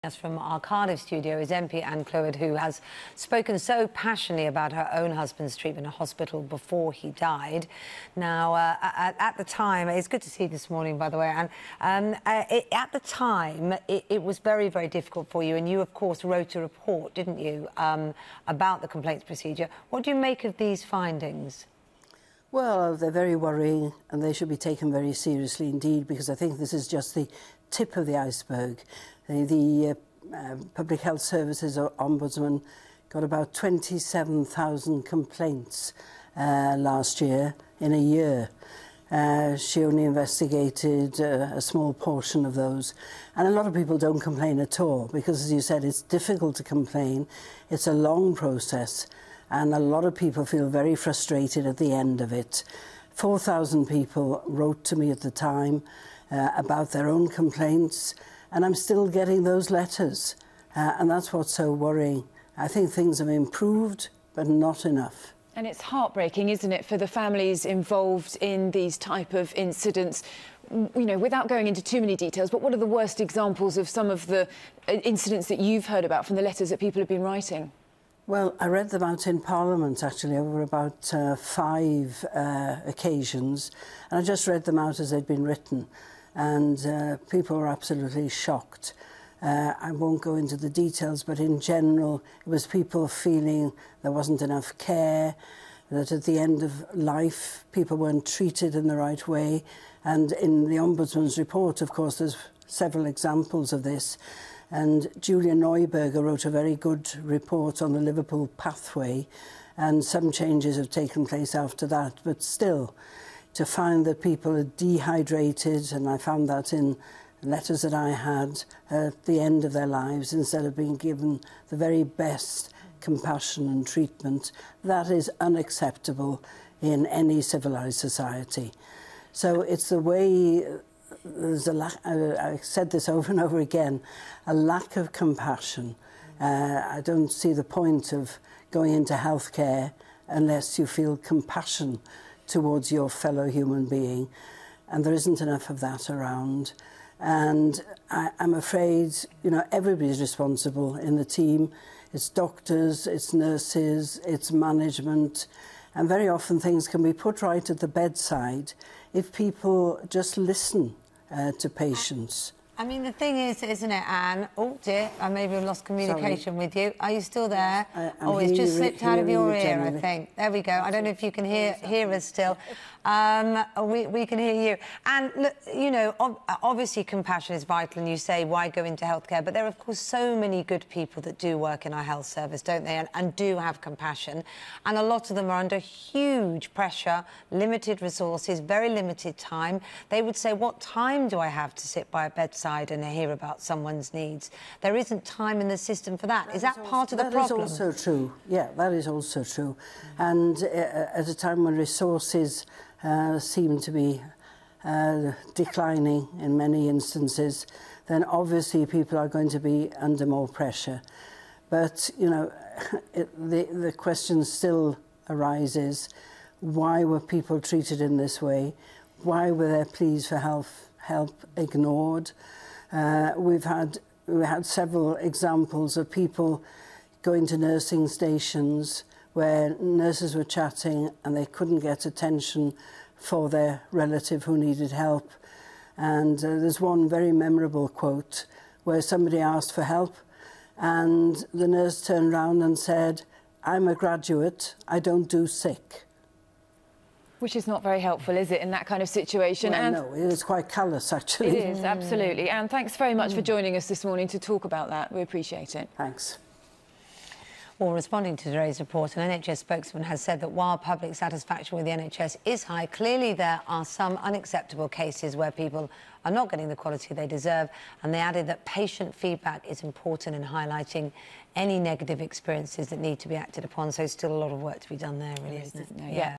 Us from our Cardiff studio is MP Clwyd, who has spoken so passionately about her own husband's treatment in a hospital before he died. Now, at the time, it's good to see you this morning, by the way, and at the time, it was very, very difficult for you, and you, of course, wrote a report, didn't you, about the complaints procedure. What do you make of these findings? Well, they're very worrying, and they should be taken very seriously indeed, because I think this is just the tip of the iceberg. The Public Health Services Ombudsman got about 27,000 complaints last year in a year. She only investigated a small portion of those. And a lot of people don't complain at all because, as you said, it's difficult to complain. It's a long process. And a lot of people feel very frustrated at the end of it. 4,000 people wrote to me at the time about their own complaints, and I'm still getting those letters. And that's what's so worrying. I think things have improved, but not enough. And it's heartbreaking, isn't it, for the families involved in these type of incidents? You know, without going into too many details, but what are the worst examples of some of the incidents that you've heard about from the letters that people have been writing? Well, I read them out in Parliament, actually, over about 5 occasions. And I just read them out as they'd been written. And people were absolutely shocked. I won't go into the details, but in general, it was people feeling there wasn't enough care, that at the end of life, people weren't treated in the right way. And in the Ombudsman's report, of course, there's several examples of this. And Julia Neuberger wrote a very good report on the Liverpool pathway, and some changes have taken place after that. But still, to find that people are dehydrated, and I found that in letters that I had at the end of their lives, instead of being given the very best compassion and treatment, that is unacceptable in any civilised society. So it's the way... There's a lack, I've said this over and over again, a lack of compassion. I don't see the point of going into healthcare unless you feel compassion towards your fellow human being. And there isn't enough of that around. And I'm afraid, you know, everybody's responsible in the team. It's doctors, it's nurses, it's management. And very often things can be put right at the bedside if people just listen to patients. I mean, the thing is, isn't it, Anne? Oh, dear, I maybe have lost communication with you. Are you still there? Oh, it's just slipped out of your ear, I think. There we go. I don't know if you can hear us still. We can hear you. And, look, you know, obviously compassion is vital, and you say, why go into healthcare? But there are, of course, so many good people that do work in our health service, don't they, and do have compassion. And a lot of them are under huge pressure, limited resources, very limited time. They would say, what time do I have to sit by a bedside and hear about someone's needs? There isn't time in the system for that. Is that part of the problem? That is also true. Yeah, that is also true. And at a time when resources seem to be declining in many instances, then obviously people are going to be under more pressure. But, you know, the question still arises, why were people treated in this way? Why were their pleas for help ignored? We had several examples of people going to nursing stations where nurses were chatting and they couldn't get attention for their relative who needed help. And there's one very memorable quote where somebody asked for help and the nurse turned around and said, "I'm a graduate, I don't do sick." Which is not very helpful, is it, in that kind of situation? Well, no, it is quite callous, actually. It is, absolutely. And thanks very much for joining us this morning to talk about that. We appreciate it. Thanks. Well, responding to today's report, an NHS spokesman has said that while public satisfaction with the NHS is high, clearly there are some unacceptable cases where people are not getting the quality they deserve, and they added that patient feedback is important in highlighting any negative experiences that need to be acted upon. So still a lot of work to be done there, really, isn't it? Yeah.